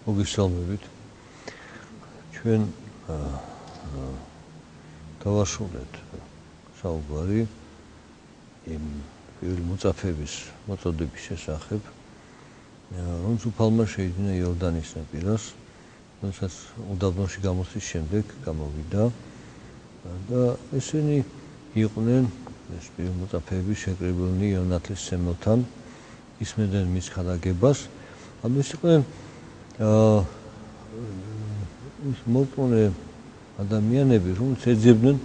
მოგესალმებით. ჩვენ დავასრულეთ საუბარი იმ პირველი მოწაფეების მოწოდების შესახებ, რომ უფალმა შეიძინა იორდანის ნაპირას, რომელსაც უდაბნოში გამოსვლის შემდეგ გამოვიდა და ესენი იყვნენ ეს პირველი მოწაფეები შეკრებილნი იონათლის სემელთან, ისმენდნენ მის ქადაგებას, ამის იყვნენ მორწმუნე ადამიანები, რომლებიც ეძებდნენ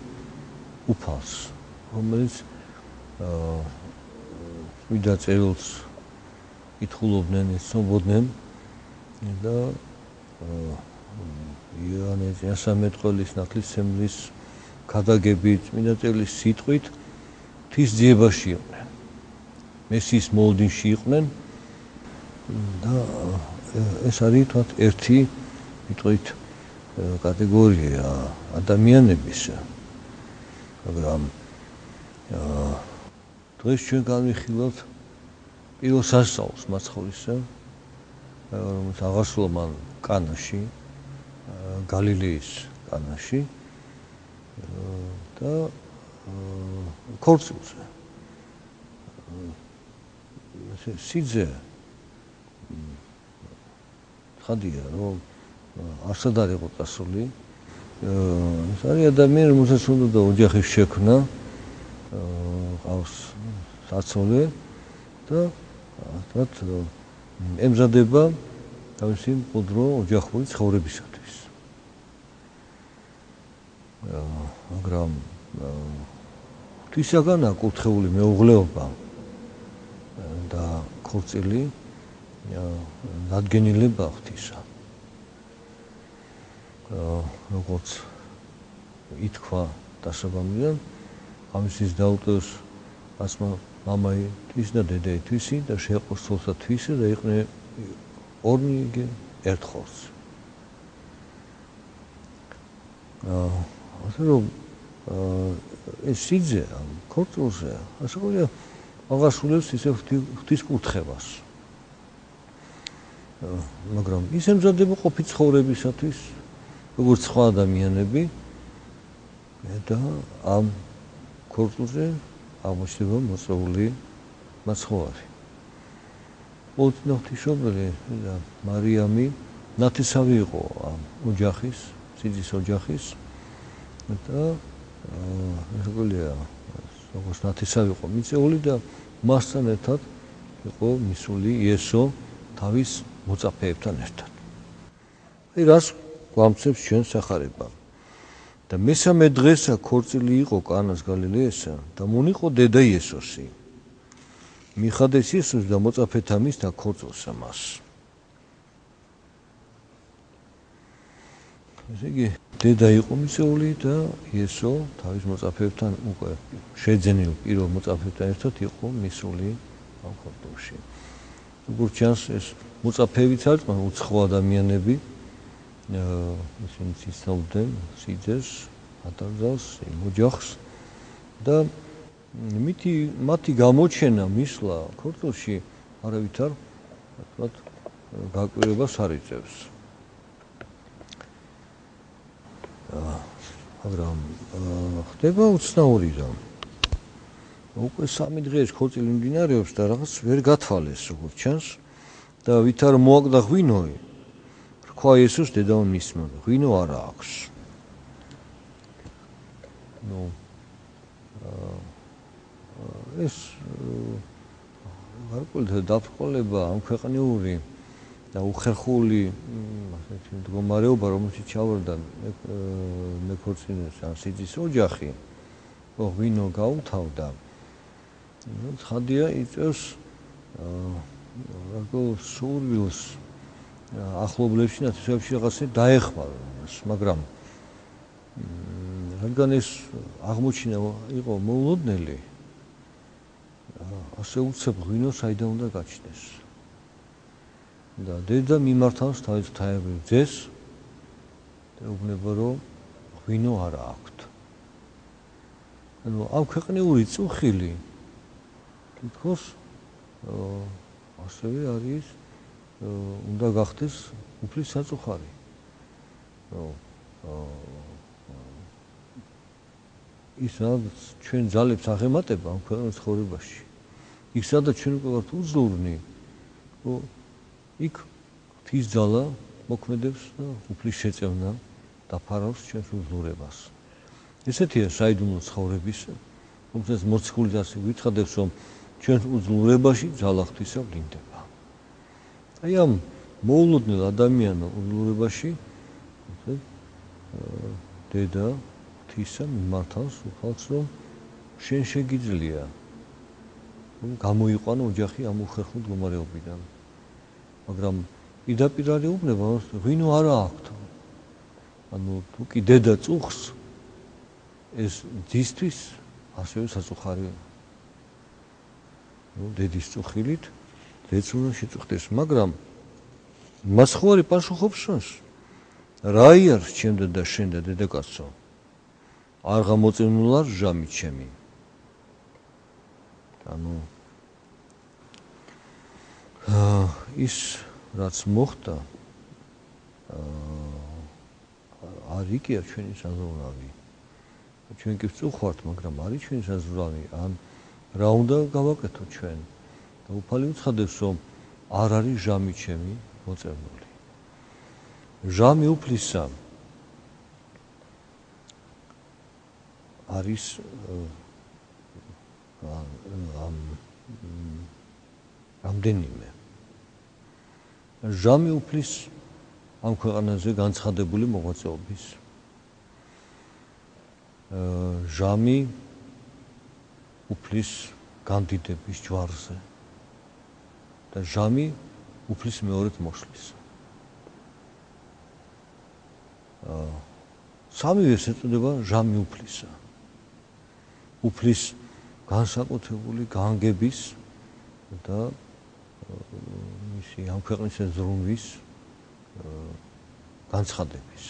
უფალს, რომელიც წმინდა წერილს კითხულობდნენ, იცნობოდნენ და იონე წინასამეტყველის ნათლისმცემლის ქადაგებით, წმინდა წერილის სიტყვით ღვთის ძიებაში იყვნენ, მესიის მოლოდინში იყვნენ და ეს არის თქვათ ერთი ვიტყვით კატეგორია ადამიანების, მაგრამ დღეს ჩვენ განვიხილავთ პირველ სასწაულს მაცხოვრისა, რომელიც აღასრულა მან კანაში, გალილეის კანაში და ქორწილზე. სიძე ხადია, რომ არსად არ იყო წასული. ეს არის ადამიანი, რომელსაც უნდა ოჯახის შექმნა, ყავს საცოლე და თქვათ ემზადება თავისი მკვდრო ოჯახური ცხოვრებისათვის. მაგრამ ღვთისაგან აკურთხეული მეუღლეობა და ქორწილი დადგენილება ღვთისა. როგორც ითქვა დასაბამიდან, ამისთვის დაუტოვეს ასმა მამაისთვის და დედაითვისი და შეეყოს ცოლსა თვისი და იყვნენ ორნი იგი ერთ ხორცს. ასე რომ ეს სიძე ამ ქორწილზე ასეულია აღასრულებს ისე ღვთის კურთხებას. მაგრამ ის ემზადება ყოფით ცხოვრებისათვის, როგორც სხვა ადამიანები და ამ ქორწილზე აღმოჩნდება მოწვეული მაცხოვარი. მოუწინო ღვთისმშობელი და მარიამი ნათესავი იყო ამ ოჯახის, სიძის ოჯახის და ესეულია როგორც ნათესავი იყო მიწეული და მასთან ერთად იყო მისული იესო თავის მოწაფეებთან ერთად. აი რას გვამცემს ჩვენ სახარება. და მესამე დღესა ქორწილი იყო კანას გალილეისა და მონიყო დედა იესოსი. მიხადეს იესოს და მოწაფეთა მისთა ქორწილსა მას. ესე იგი დედა იყო მიწეული და იესო თავის მოწაფეებთან უკვე შეძენილ პირველ მოწაფეებთან ერთად იყო მისული ამ ქორწილში. როგორც ჩანს ეს მოწაფეებიც არიან უცხო ადამიანები, ისინი ცნობდნენ სიძეს, ატარძალს, იმ ოჯახს და მათი გამოჩენა მისვლა ქორწილში არავითარ თქვათ გაკვირვებას არ იწევს. მაგრამ ხდება უცნაური რამ. უკვე 3 დღე ეს ქორწილი მიმდინარეობს და რაღაც ვერ გათვალეს, როგორც ჩანს და ვით არ მოაკვდა ღვინოი, რქვა იესოს დედამ მისმა, ღვინო არა აქვს. ეს გარკვეული დაბრკოლება ამ ქვეყნიური და უხერხული ასეთი მდგომარეობა, რომელშიც ჩავარდა მეკორწინეს ან სიძის ოჯახი, ღვინო გაუთავდა. ხადია იწევს იყო სურვილს ახლობლებში ნაცნობებში რაღაცა დაეხმარო მას, მაგრამ რადგან ეს აღმოჩინა იყო მოულოდნელი, ასე უცებ ღვინო საიდან უნდა გაჩნდეს. და დედა მიმართავს თავის თაებრივ ძეს და უბნება, რომ ღვინო არა აქვთ. ანუ ამ ქვეყნიური წუხილი თითქოს ასევე არის უნდა გახდეს უფლის საწუხარი. ის რაც ჩვენ ძალებს აღემატება ამ ქვეყნის ცხოვრებაში. იქ სადაც ჩვენ უკვე ვართ უძლურნი, იქ ღვთის ძალა მოქმედებს და უფლის შეწევნა დაფარავს ჩვენს უძლურებას. ესეთია საიდუმლო ცხოვრების, თუმცა მოციქულიც ასე გვიცხადებს, რომ ჩვენს უძლურებაში ძალა ღვთისა ვლინდება. აი ამ მოულოდნელ ადამიანო უძლურებაში დედა ღვთისა მიმართავს უხალხს, რომ შენ შეგიძლია გამოიყვანო ოჯახი ამ უხერხულ მდგომარეობიდან. მაგრამ პირდაპირ არ ეუბნება, ღვინო არა აქვთ. ანუ თუ კი დედა წუხს, ეს ძისთვის ასევე საწუხარია. დედის წუხილით დედს უნდა შეწუხდეს, მაგრამ მას ხო არის პასუხობს, რა იარს ჩემდა და შენ და დედაკაცო, არ გამოწვეულა ჟამი ჩემი. ანუ ის რაც მოხდა არ იქია ჩვენი საზღვრავი. ჩვენ კი ვწუხართ, მაგრამ არის ჩვენი საზღვრავი. ან რა უნდა გავაკეთოთ ჩვენ? და უფალი უცხადებს, რომ არ არის ჟამი ჩემი მოწევნული. ჟამი უფლისა არის რამდენიმე. ჟამი უფლის ამ ქვეყანაზე განცხადებული მოღვაწეობის. ჟამი უფლის გამდიდების ჯვარზე და ჟამი უფლის მეორედ მოშლის. სამივე ეწოდება ჟამი უფლისა. უფლის განსაკუთრებული განგების და მისი ამ ქვეყნის ზრუნვის განცხადების.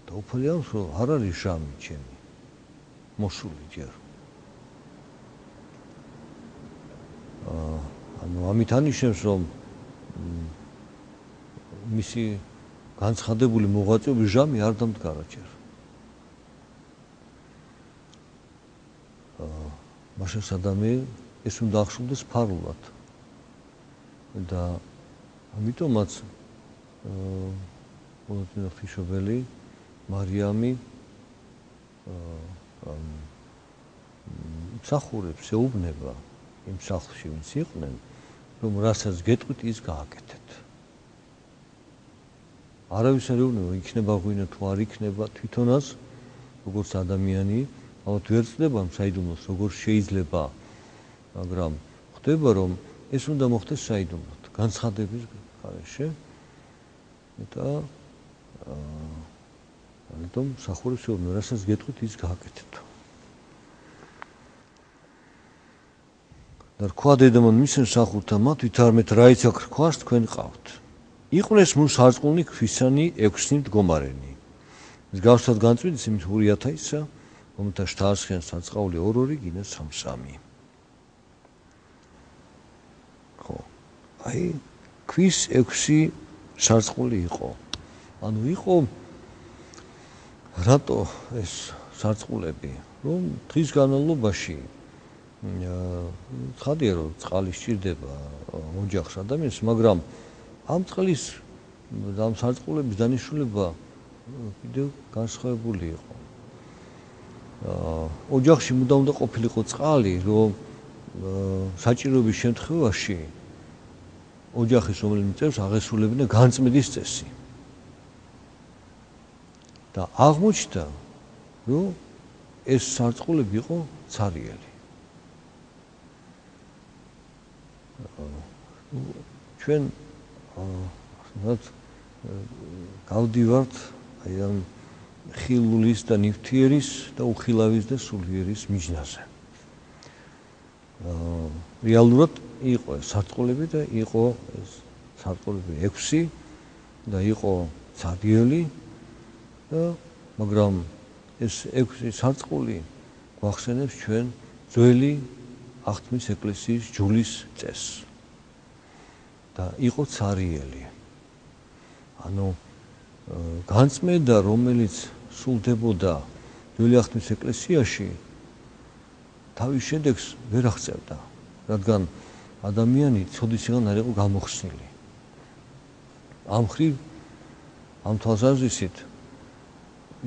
და უფალი ამს, რომ არ არის ჟამი ჩემი მოსული ჯერ. ანუ ამით ანიშნებს, რომ მისი განცხადებული მოღვაწეობის ჟამი არ დამდგარა ჯერ. მაშინ სადამე ეს უნდა ახშულდეს ფარულად. და ამიტომაც მოლოდინო ღვთისმშობელი მარიამი მსახურებს ეუბნება იმ სახლში, ვინც იყვნენ, რომ რასაც გეტყვით, ის გააკეთეთ. არავის არ ეუბნება, იქნება ღვინო თუ არ იქნება, თვითონაც როგორც ადამიანი, ალბათ ვერ წდება საიდუმლოს, როგორც შეიძლება, მაგრამ ხდება, რომ ეს უნდა მოხდეს საიდუმლოდ, განცხადების გარეშე და ამიტომ მსახურებს ეუბნება, რასაც გეტყვით, ის გააკეთეთ. და რქვა დედამან მის მსახურთა მათ ვითარმეთ რა იცაქ რქვას თქვენ ყავთ. იყვნეს მუს სარწყულნი ქვისანი 6 მდგომარენი. მსგავსად განწმინდის იმით ურიათა ისა, რომელთა შთაარსხიან საწყაული 2-2, გინდა 3-3. ხო. აი ქვის 6 სარწყული იყო. ანუ იყო რატო ეს სარწყულები, რომ დღის განმავლობაში ცხადია, რომ წყალი სჭირდება ოჯახს ადამიანს, მაგრამ ამ წყლის და ამ სარწყულების დანიშნულება კიდევ განსხვავებული იყო. ოჯახში მუდამ უნდა ყოფილიყო წყალი, რომ საჭიროების შემთხვევაში ოჯახის რომელიმე წევრს აღესრულებინა განწმენდის წესი. და აღმოჩნდა, რომ ეს სარწყულები იყო ცარიელი. ჩვენ გავდივართ აი ამ ხილულის და ნივთიერის და უხილავის და სულიერის მიჯნაზე. რეალურად იყო სარტყლები და იყო ეს სარტყლები 6 და იყო ცარიელი და მაგრამ ეს 6 სარტყლი გვახსენებს ჩვენ ძველი აღთმის ეკლესიის ჯულის წესს და იყო ცარიელი. ანუ განწმენდა რომელიც სრულდებოდა ძველი აღთმის ეკლესიაში თავის შედეგს ვერ აღწევდა, რადგან ადამიანი ცოდისგან არ იყო გამოხსნილი. ამ ხრივ ამ თვალსაზრისით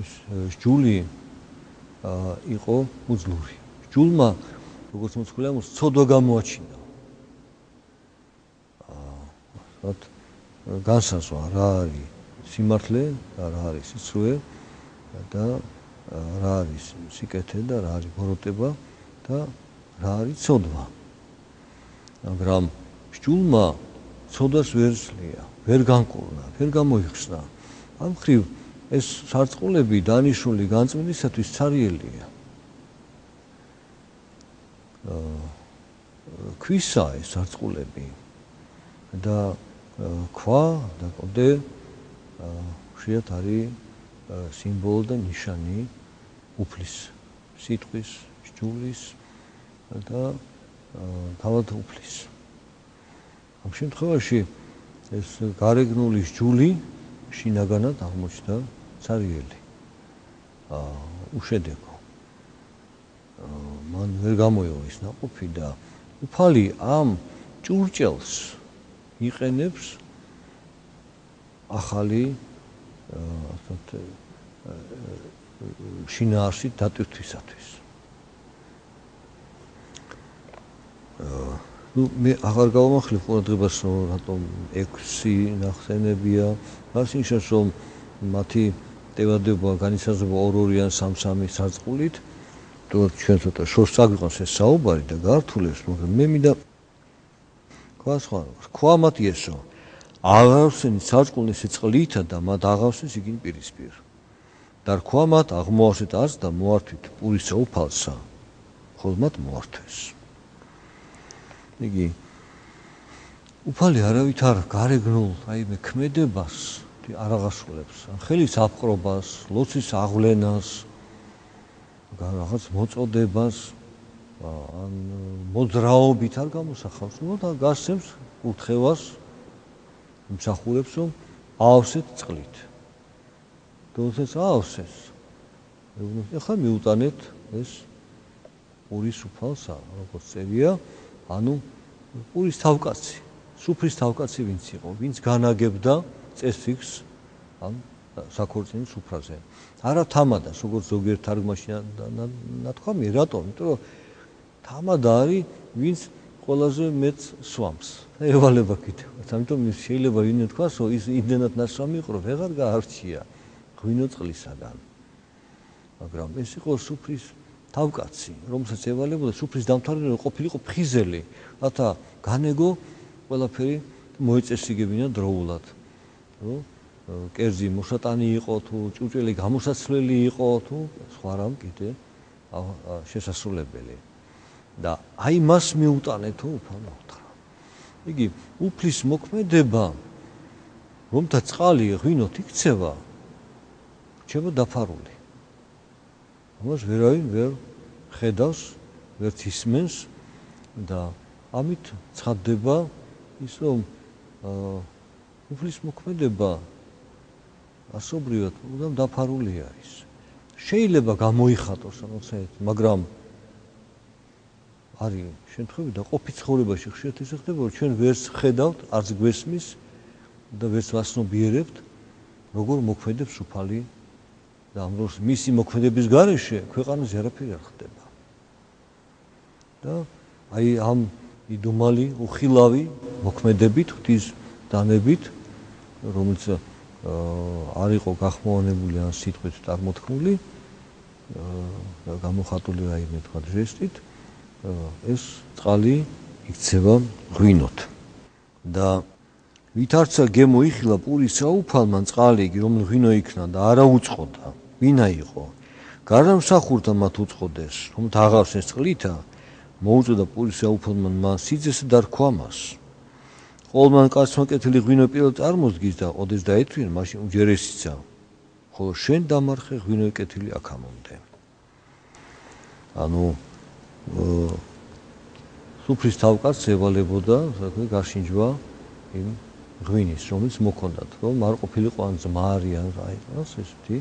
ის ჯული იყო უძლური. ჯულმა როგორც მოწყვია ცოდვა გამოაჩინა. განსაზღვრა რა არის სიმართლე და რა არის სიცრუე და რა არის სიკეთე და რა არის ბოროტება და რა არის ცოდვა. მაგრამ ჯულმა ცოდვას ვერ სძლია, ვერ განკურნა, ვერ გამოიხსნა. ამ ხრივ ეს სარწყულები დანიშნული განწმენდისათვის ცარიელია. ქვისა ეს სარწყულები და ქვა და კოდე ხშირად არის სიმბოლო და ნიშანი უფლის, სიტყვის, ჯულის და თავად უფლის. ამ შემთხვევაში ეს გარეგნული ჯული შინაგანად აღმოჩნდა ცარიელი. უშედეგო. მან ვერ გამოიღო ის ნაყოფი და უფალი ამ ჭურჭელს იყენებს ახალი შინაარსით დატვირთვისათვის. მე აღარ გავამახვილებ ყურადღებას, რატომ 6 ნახსენებია, მას ნიშნავს, რომ მათი ტევადება განისაზღვრება 2 ან 3 სარწყულით. ჩვენ ცოტა შორს აგვიყვანს ეს საუბარი და გართულებს, მაგრამ მე მინდა ქვა მათი ესო აღავსენის სარწყულნი სიწყლითა და მათ აღავსეს იგინ პირისპირ და რქვა მათ აღმოავსეთ არს და მოართვით პურისა უფალსა ხოლ მათ მოართვეს. იგი უფალი არავით არ გარეგნულ რაიმე ქმედებას არ აღასრულებს, ხელის აპყრობას, ლოცვის აღვლენას, რაღაც მოწოდებას, ან მოძრაობით არ გამოსახავს, და გასცემს ურთხევას, იმსახურებს, რომ აავსეთ წყლით. როდესაც აავსეს, ეხლა მიუტანეთ ეს პურის უფალსა, როგორც წერია, ანუ პურის თავკაცი, სუფრის თავკაცი ვინც იყო, ვინც განაგებდა წესრიგს ამ საქორწინო სუფრაზე. არა თამადას, როგორც ზოგიერთ თარგმანში ნათქვამია, რატომ? იმიტომ რომ თამადა არის ვინც ყველაზე მეტ სვამს. ევალება კიდევ. ამიტომ შეიძლება ვინმე თქვას, რომ ის იმდენად ნასვამი იყო, რომ ვეღარ გაარჩია ღვინო წყლისაგან. მაგრამ ეს იყო სუფრის თავკაცი, რომელსაც ევალებოდა სუფრის დამთავრებამდე ყოფილიყო ფხიზელი, რათა განეგო ყველაფერი მოეწესრიგებინა დროულად. რომ კერძი მოსატანი იყო თუ ჭუჭელი გამოსაცვლელი იყო თუ სხვა რამ კიდე შესასრულებელი. და აი მას მიუტანეთ უფალმა უთხრა. იგი უფლის მოქმედება, რომთა წყალი ღვინოთ იქცევა, რჩება დაფარული. ამას ვერავინ ვერ ხედავს, ვერც ისმენს და ამით ცხადდება ის, რომ უფლის მოქმედება ასობრივად უდამ დაფარული არის. შეიძლება გამოიხატოს რაღაცა, მაგრამ არის შემთხვევები და ყოფით ცხოვრებაში ხშირად ისე ხდება, რომ ჩვენ ვერც ხედავთ, არც გვესმის და ვერც ვაცნობიერებთ, როგორ მოქმედებს უფალი და ამ დროს მისი მოქმედების გარეშე ქვეყანაზე არაფერი არ ხდება. და აი ამ იდუმალი, უხილავი მოქმედებით, ღვთის დანებით, რომელიც არ იყო გახმოვანებული ან სიტყვით წარმოთქმული, გამოხატული რაიმე თქვა ჟესტით, ეს წყალი იქცევა ღვინოთ. და ვითარცა გემოიხილა პურის საუფალმა წყალი იგი რომ ღვინო იქნა და არა უწყოდა ვინა იყო გარდამსახურდა მათ უწყოდეს რომ დაღავსეს წყლითა მოუწოდა პურის საუფალმა მან სიძესა დარქვა მას ყოველმან კაცმა კეთილი ღვინო პირველად წარმოსდგის და ოდეს დაეთვიან მაშინ უჯერესიცა ხოლო შენ დამარხე ღვინო კეთილი აქამდე ანუ სუფრის თავკაც ევალებოდა საქმე გაშინჯვა იმ ღვინის რომელიც მოქონდათ რომ არ ყოფილიყო ან ძმარი ან რა იყოს ესეთი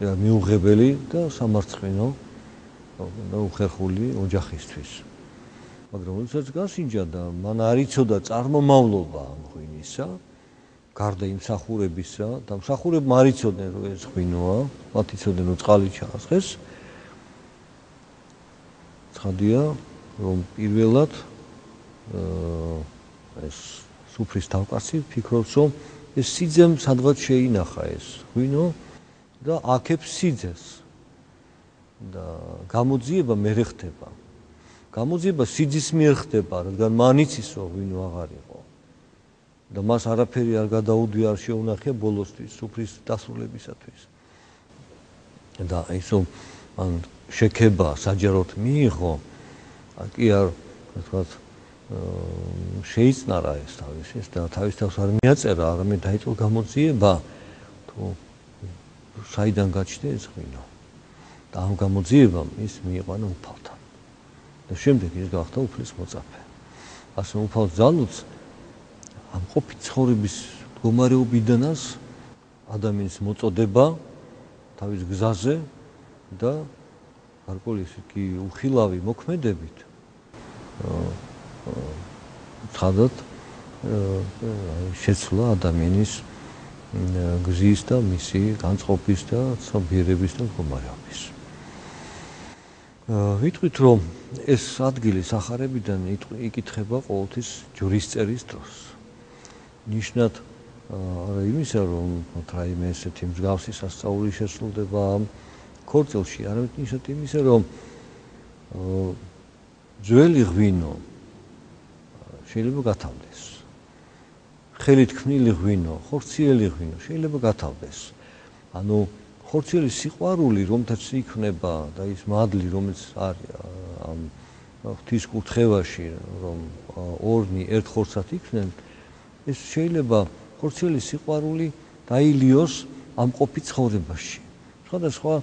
მიუღებელი და სამარცხვინო და უხერხული ოჯახისთვის მაგრამ როდესაც გაშინჯა და მან არ იცოდა წარმომავლობა ამ ღვინისა გარდა იმ მსახურებისა და მსახურებმა არ იცოდნენ რომ ეს ღვინოა მათ იცოდნენ რომ წყალი ჩაასხეს ცხადია რომ პირველად ეს სუფრის თავკაცი ფიქრობს რომ ეს სიძემ სადღაც შეინახა ეს ღვინო და აქებს სიძეს და გამოძიება მერე ხდება გამოძიება სიძის მიერ ხდება რადგან მან იცის რომ ღვინო აღარ იყო და მას არაფერი არ გადაუდვია არ შეუნახია ბოლოსთვის სუფრის დასრულებისათვის და ისო ან შექება საჯაროდ მიიღო კი არ თქვათ შეიცნარა ეს თავის და თავის თავს არ მიაწერა არამედ დაიწყო გამოძიება თუ საიდან გაჩნდა ეს ღვინო და ამ გამოძიებამ ის მიიყვანა უფალთან და შემდეგ ის გახდა უფლის მოწაფე ასე უფალს ძალუც ამ ყოფი ცხოვრების მდგომარეობიდანაც ადამიანის მოწოდება თავის გზაზე და გარკვეული კი უხილავი მოქმედებით ცხადად შეცვლა ადამიანის გზის და მისი განწყობის და ცნობიერების და მდგომარეობის. ვიტყვით რომ ეს ადგილი სახარებიდან იკითხება ყოველთვის ჯვრისწერის დროს. ნიშნად არა იმისა რომ რაიმე ესეთი მსგავსი სასწაული შესრულდება ამ ქორწილში, არამედ ნიშნად იმისა რომ ძველი ღვინო შეიძლება გათავდეს. ხელით ქმნილი ღვინო, ხორციელი ღვინო შეიძლება გათავდეს. ანუ ხორციელი სიყვარული რომთაც იქნება და ის მადლი რომელიც არის ამ ღვთის კურთხევაში რომ ორნი ერთ ხორცად იქნენ ეს შეიძლება ხორციელი სიყვარული დაილიოს ამ ყოფი ცხოვრებაში. სხვადასხვა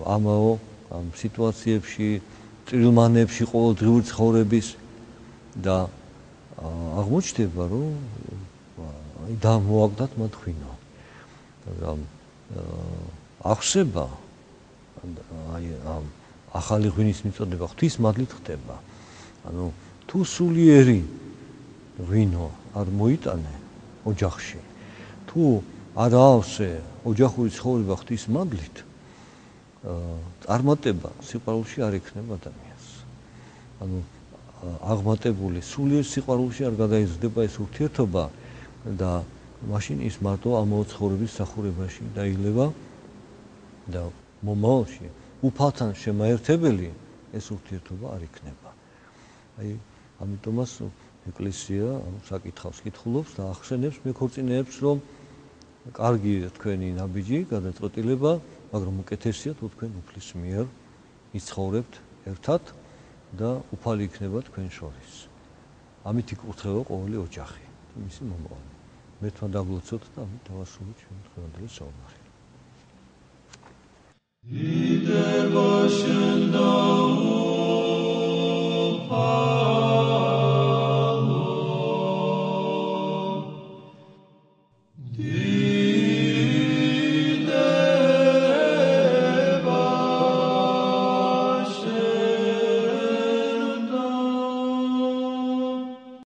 ამაო ამ სიტუაციებში წრილმანებში ყოველდღიური ცხოვრების და აღმოჩნდება რომ მოაგდათ მათ ღვინო. მაგრამ ახსება ამ ახალი ღვინის მიწოდება ღვთის მადლით ხდება. ანუ თუ სულიერი ღვინო არ მოიტანე ოჯახში, თუ არ აავსე ოჯახური ცხოვრება ღვთის მადლით, წარმატება სიყვარულში არ იქნება ადამიანს. ანუ აღმატებული სულიერ სიყვარულში არ გადაიზრდება ეს ურთიერთობა და მაშინ ის მარტო ამავე ცხოვრების სახურებაში დაილევა და მომავალში უფალთან შემაერთებელი ეს ურთიერთობა არ იქნება. აი ამიტომაც ეკლესია საკითხავს კითხულობს და ახსენებს მეკორწინეებს რომ კარგია თქვენი ნაბიჯი გადაწყვეტილება, მაგრამ უკეთესია თუ თქვენ უფლის მიერ იცხოვრებთ ერთად და უფალი იქნება თქვენ შორის. ამით იკურთხება ყოველი ოჯახი და მისი მომავალი. მე თან დაგლოცოთ და ამით დავასრულოთ ჩვენ დღევანდელი საუბარი.